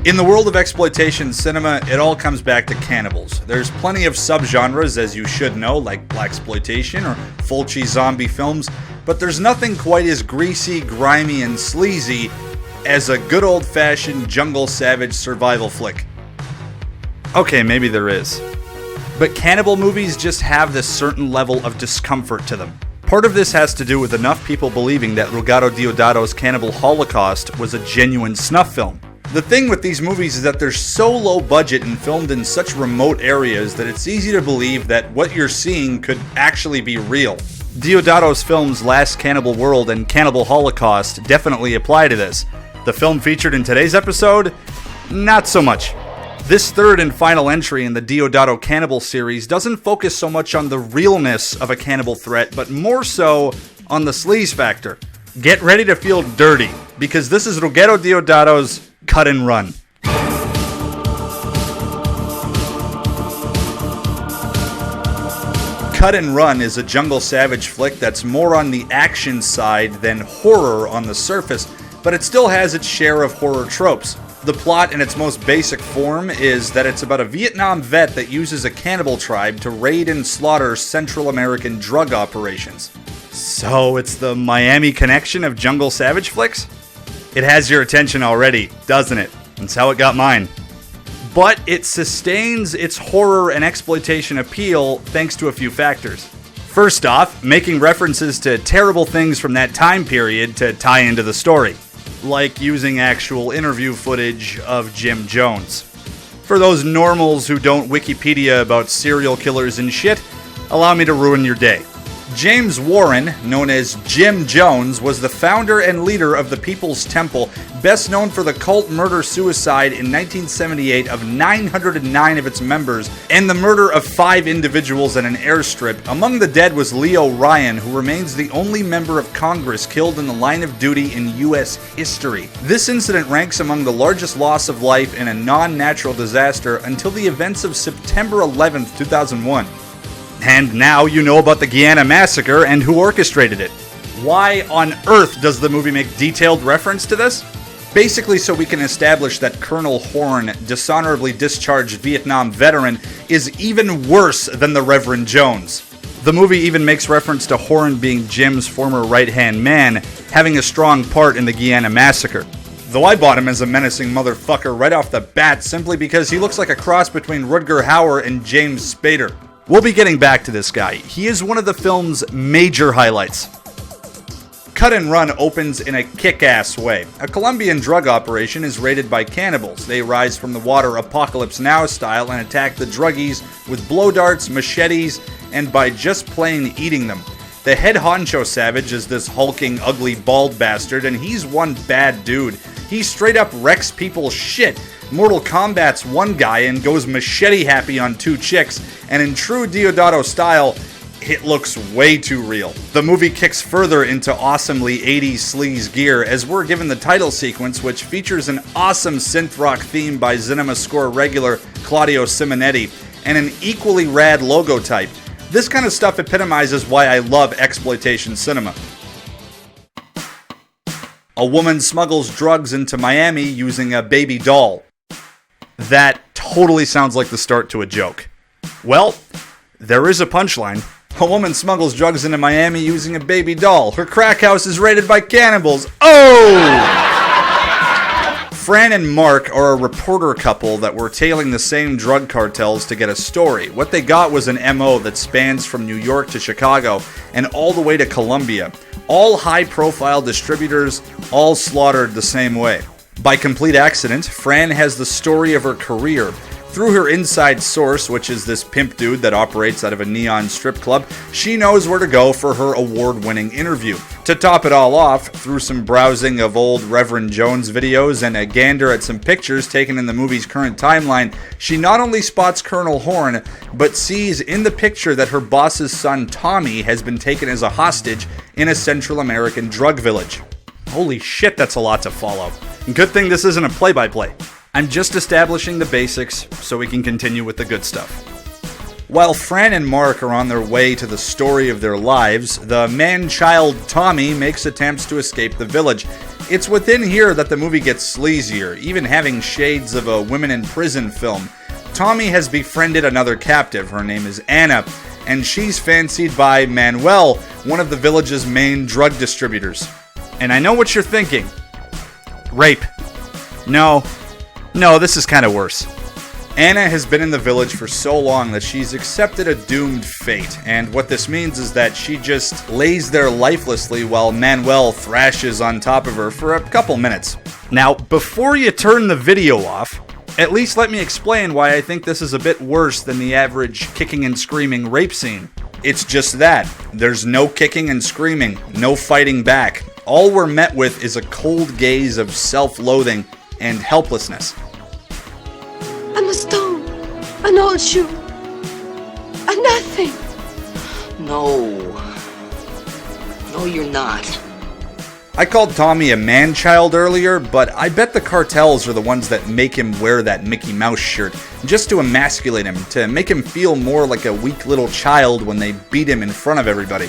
In the world of exploitation cinema, it all comes back to cannibals. There's plenty of subgenres, as you should know, like blaxploitation or Fulci zombie films, but there's nothing quite as greasy, grimy, and sleazy as a good old-fashioned jungle savage survival flick. Okay, maybe there is. But cannibal movies just have this certain level of discomfort to them. Part of this has to do with enough people believing that Ruggero Deodato's Cannibal Holocaust was a genuine snuff film. The thing with these movies is that they're so low budget and filmed in such remote areas that it's easy to believe that what you're seeing could actually be real. Deodato's films Last Cannibal World and Cannibal Holocaust definitely apply to this. The film featured in today's episode? Not so much. This third and final entry in the Deodato Cannibal series doesn't focus so much on the realness of a cannibal threat, but more so on the sleaze factor. Get ready to feel dirty, because this is Ruggero Deodato's Cut and Run. Cut and Run is a jungle savage flick that's more on the action side than horror on the surface, but it still has its share of horror tropes. The plot in its most basic form is that it's about a Vietnam vet that uses a cannibal tribe to raid and slaughter Central American drug operations. So it's the Miami connection of jungle savage flicks? It has your attention already, doesn't it? That's how it got mine. But it sustains its horror and exploitation appeal thanks to a few factors. First off, making references to terrible things from that time period to tie into the story, like using actual interview footage of Jim Jones. For those normals who don't Wikipedia about serial killers and shit, allow me to ruin your day. James Warren, known as Jim Jones, was the founder and leader of the People's Temple, best known for the cult murder-suicide in 1978 of 909 of its members, and the murder of 5 individuals in an airstrip. Among the dead was Leo Ryan, who remains the only member of Congress killed in the line of duty in U.S. history. This incident ranks among the largest loss of life in a non-natural disaster until the events of September 11, 2001. And now you know about the Guyana massacre and who orchestrated it. Why on earth does the movie make detailed reference to this? Basically so we can establish that Colonel Horn, dishonorably discharged Vietnam veteran, is even worse than the Reverend Jones. The movie even makes reference to Horn being Jim's former right-hand man, having a strong part in the Guyana massacre. Though I bought him as a menacing motherfucker right off the bat simply because he looks like a cross between Rutger Hauer and James Spader. We'll be getting back to this guy. He is one of the film's major highlights. Cut and Run opens in a kick-ass way. A Colombian drug operation is raided by cannibals. They rise from the water Apocalypse Now style and attack the druggies with blow darts, machetes, and by just plain eating them. The head honcho savage is this hulking, ugly, bald bastard, and he's one bad dude. He straight up wrecks people's shit. Mortal Kombat's one guy and goes machete happy on 2 chicks, and in true Deodato style, it looks way too real. The movie kicks further into awesomely 80s sleaze gear as we're given the title sequence, which features an awesome synth rock theme by CinemaScore regular Claudio Simonetti, and an equally rad logo type. This kind of stuff epitomizes why I love exploitation cinema. A woman smuggles drugs into Miami using a baby doll. That totally sounds like the start to a joke. Well, there is a punchline. A woman smuggles drugs into Miami using a baby doll. Her crack house is raided by cannibals. Oh! Fran and Mark are a reporter couple that were tailing the same drug cartels to get a story. What they got was an MO that spans from New York to Chicago and all the way to Colombia. All high-profile distributors, all slaughtered the same way. By complete accident, Fran has the story of her career. Through her inside source, which is this pimp dude that operates out of a neon strip club, she knows where to go for her award-winning interview. To top it all off, through some browsing of old Reverend Jones videos and a gander at some pictures taken in the movie's current timeline, she not only spots Colonel Horn, but sees in the picture that her boss's son Tommy has been taken as a hostage in a Central American drug village. Holy shit, that's a lot to follow. Good thing this isn't a play-by-play. I'm just establishing the basics so we can continue with the good stuff. While Fran and Mark are on their way to the story of their lives, the man-child Tommy makes attempts to escape the village. It's within here that the movie gets sleazier, even having shades of a women in prison film. Tommy has befriended another captive, her name is Anna, and she's fancied by Manuel, one of the village's main drug distributors. And I know what you're thinking. Rape. No, this is kind of worse. Anna has been in the village for so long that she's accepted a doomed fate, and what this means is that she just lays there lifelessly while Manuel thrashes on top of her for a couple minutes. Now, before you turn the video off, at least let me explain why I think this is a bit worse than the average kicking and screaming rape scene. It's just that. There's no kicking and screaming, no fighting back. All we're met with is a cold gaze of self-loathing and helplessness. I'm a stone, an old shoe, a nothing. No, you're not. I called Tommy a man-child earlier, but I bet the cartels are the ones that make him wear that Mickey Mouse shirt, just to emasculate him, to make him feel more like a weak little child when they beat him in front of everybody.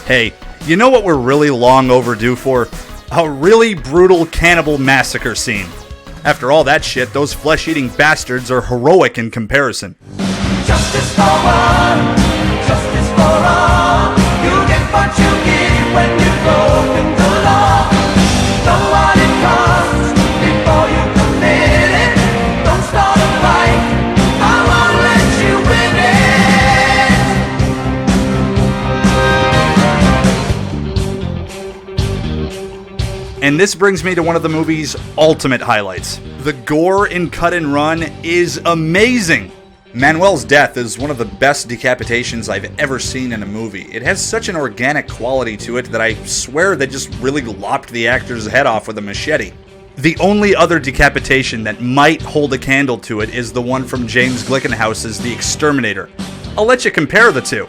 Hey, you know what we're really long overdue for? A really brutal cannibal massacre scene. After all that shit, those flesh-eating bastards are heroic in comparison. Justice for one, justice for all. You get what you get when you've broken the law. Know what it costs before you commit it. Don't start a fight, I won't let you win it. And this brings me to one of the movie's ultimate highlights. The gore in Cut and Run is amazing. Manuel's death is one of the best decapitations I've ever seen in a movie. It has such an organic quality to it that I swear they just really lopped the actor's head off with a machete. The only other decapitation that might hold a candle to it is the one from James Glickenhaus's The Exterminator. I'll let you compare the two.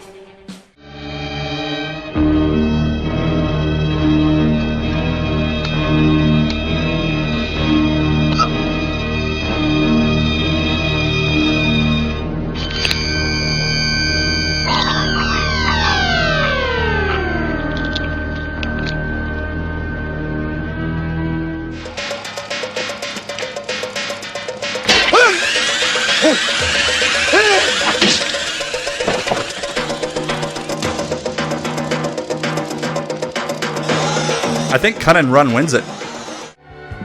I think Cut and Run wins it.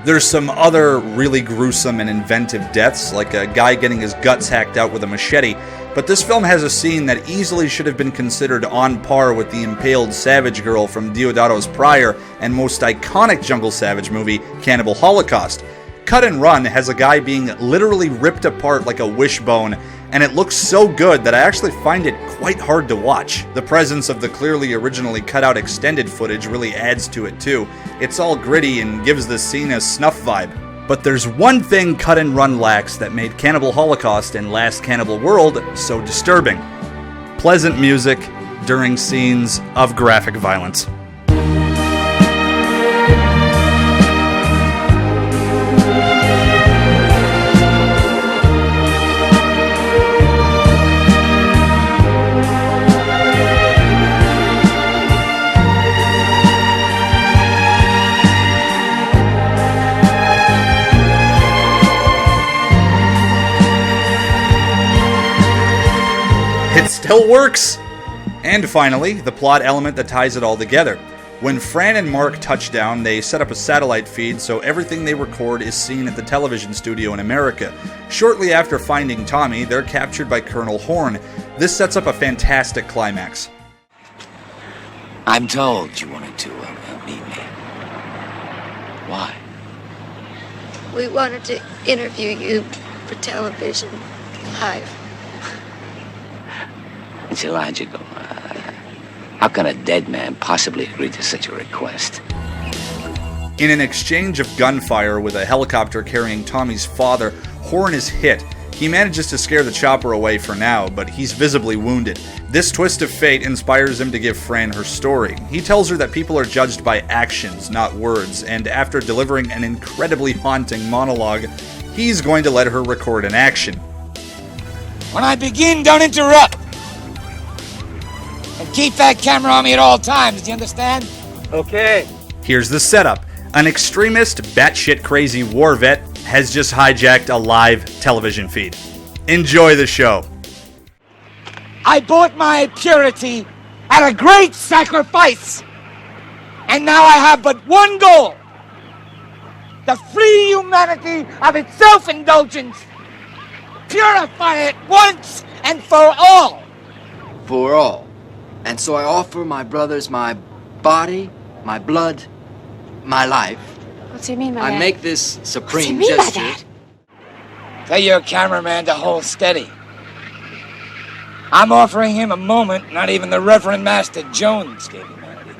There's some other really gruesome and inventive deaths, like a guy getting his guts hacked out with a machete, but this film has a scene that easily should have been considered on par with the impaled Savage Girl from Deodato's prior and most iconic Jungle Savage movie, Cannibal Holocaust. Cut and Run has a guy being literally ripped apart like a wishbone, and it looks so good that I actually find it quite hard to watch. The presence of the clearly originally cut out extended footage really adds to it too. It's all gritty and gives the scene a snuff vibe. But there's one thing Cut and Run lacks that made Cannibal Holocaust and Last Cannibal World so disturbing. Pleasant music during scenes of graphic violence. It still works! And finally, the plot element that ties it all together. When Fran and Mark touch down, they set up a satellite feed so everything they record is seen at the television studio in America. Shortly after finding Tommy, they're captured by Colonel Horn. This sets up a fantastic climax. I'm told you wanted to meet me. Why? We wanted to interview you for television, live. It's illogical. How can a dead man possibly agree to such a request? In an exchange of gunfire with a helicopter carrying Tommy's father, Horn is hit. He manages to scare the chopper away for now, but he's visibly wounded. This twist of fate inspires him to give Fran her story. He tells her that people are judged by actions, not words, and after delivering an incredibly haunting monologue, he's going to let her record an action. When I begin, don't interrupt. And keep that camera on me at all times, do you understand? Okay. Here's the setup. An extremist, batshit crazy war vet has just hijacked a live television feed. Enjoy the show. I bought my purity at a great sacrifice. And now I have but one goal. To free humanity of its self-indulgence. Purify it once and for all. For all. And so I offer my brothers my body, my blood, my life. What do you mean by I that? make this supreme What do you mean by gesture. that? Tell your cameraman to hold steady. I'm offering him a moment not even the Reverend Master Jones gave humanity.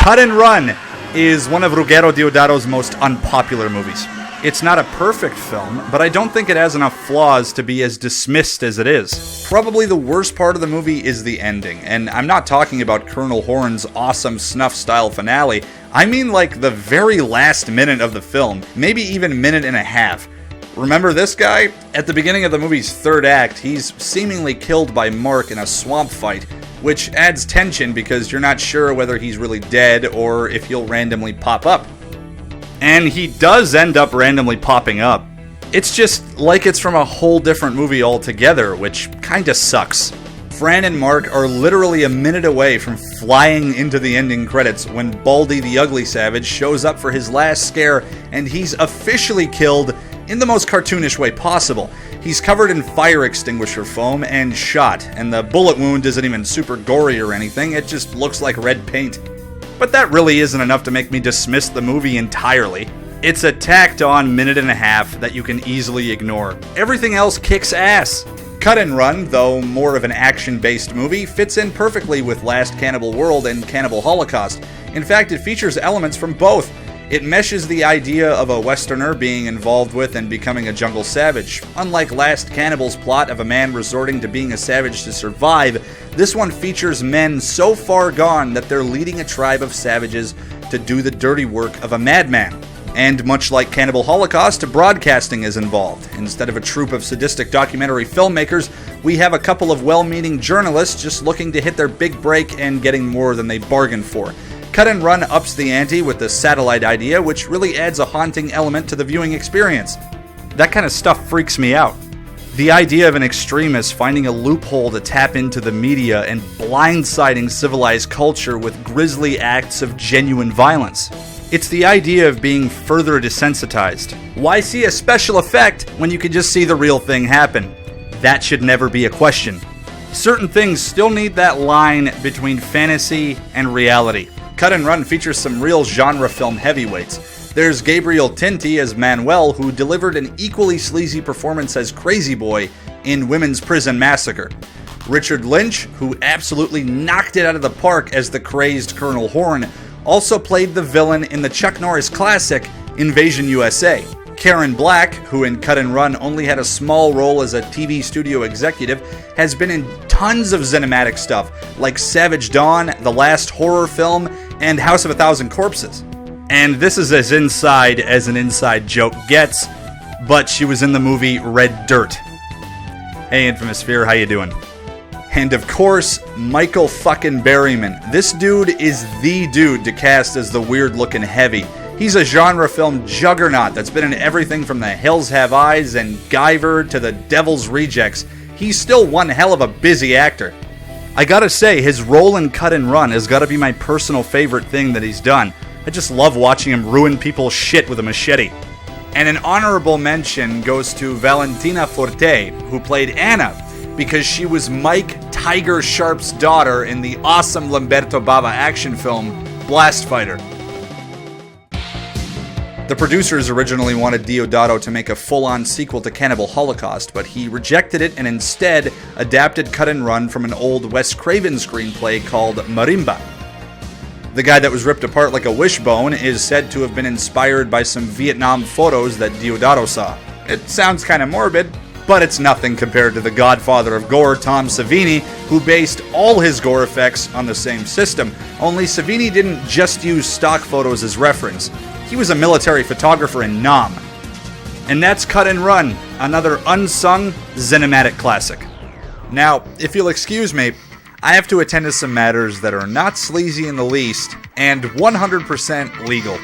Cut and Run is one of Ruggero Deodato's most unpopular movies. It's not a perfect film, but I don't think it has enough flaws to be as dismissed as it is. Probably the worst part of the movie is the ending, and I'm not talking about Colonel Horn's awesome snuff-style finale. I mean like the very last minute of the film, maybe even minute and a half. Remember this guy? At the beginning of the movie's third act, he's seemingly killed by Mark in a swamp fight, which adds tension because you're not sure whether he's really dead or if he'll randomly pop up. And he does end up randomly popping up. It's just like it's from a whole different movie altogether, which kinda sucks. Fran and Mark are literally a minute away from flying into the ending credits when Baldy the Ugly Savage shows up for his last scare and he's officially killed in the most cartoonish way possible. He's covered in fire extinguisher foam and shot, and the bullet wound isn't even super gory or anything, it just looks like red paint. But that really isn't enough to make me dismiss the movie entirely. It's a tacked on minute and a half that you can easily ignore. Everything else kicks ass. Cut and Run, though more of an action-based movie, fits in perfectly with Last Cannibal World and Cannibal Holocaust. In fact, it features elements from both. It meshes the idea of a Westerner being involved with and becoming a jungle savage. Unlike Last Cannibal's plot of a man resorting to being a savage to survive, this one features men so far gone that they're leading a tribe of savages to do the dirty work of a madman. And much like Cannibal Holocaust, broadcasting is involved. Instead of a troupe of sadistic documentary filmmakers, we have a couple of well-meaning journalists just looking to hit their big break and getting more than they bargained for. Cut and Run ups the ante with the satellite idea, which really adds a haunting element to the viewing experience. That kind of stuff freaks me out. The idea of an extremist finding a loophole to tap into the media and blindsiding civilized culture with grisly acts of genuine violence. It's the idea of being further desensitized. Why see a special effect when you can just see the real thing happen? That should never be a question. Certain things still need that line between fantasy and reality. Cut and Run features some real genre film heavyweights. There's Gabriel Tinti as Manuel, who delivered an equally sleazy performance as Crazy Boy in Women's Prison Massacre. Richard Lynch, who absolutely knocked it out of the park as the crazed Colonel Horn, also played the villain in the Chuck Norris classic Invasion USA. Karen Black, who in Cut and Run only had a small role as a TV studio executive, has been in tons of cinematic stuff, like Savage Dawn, the last horror film, and House of a Thousand Corpses. And this is as inside as an inside joke gets, but she was in the movie Red Dirt. Hey Infamous Fear, how you doing? And of course, Michael fucking Berryman. This dude is the dude to cast as the weird-looking heavy. He's a genre film juggernaut that's been in everything from The Hills Have Eyes and Guyver to The Devil's Rejects. He's still one hell of a busy actor. I gotta say, his role in Cut and Run has gotta be my personal favorite thing that he's done. I just love watching him ruin people's shit with a machete. And an honorable mention goes to Valentina Forte, who played Anna, because she was Mike Tiger Sharp's daughter in the awesome Lamberto Bava action film Blast Fighter. The producers originally wanted Deodato to make a full-on sequel to Cannibal Holocaust, but he rejected it and instead adapted Cut and Run from an old Wes Craven screenplay called Marimba. The guy that was ripped apart like a wishbone is said to have been inspired by some Vietnam photos that Deodato saw. It sounds kind of morbid, but it's nothing compared to the godfather of gore, Tom Savini, who based all his gore effects on the same system. Only Savini didn't just use stock photos as reference. He was a military photographer in Nam. And that's Cut and Run, another unsung cinematic classic. Now, if you'll excuse me, I have to attend to some matters that are not sleazy in the least and 100% legal.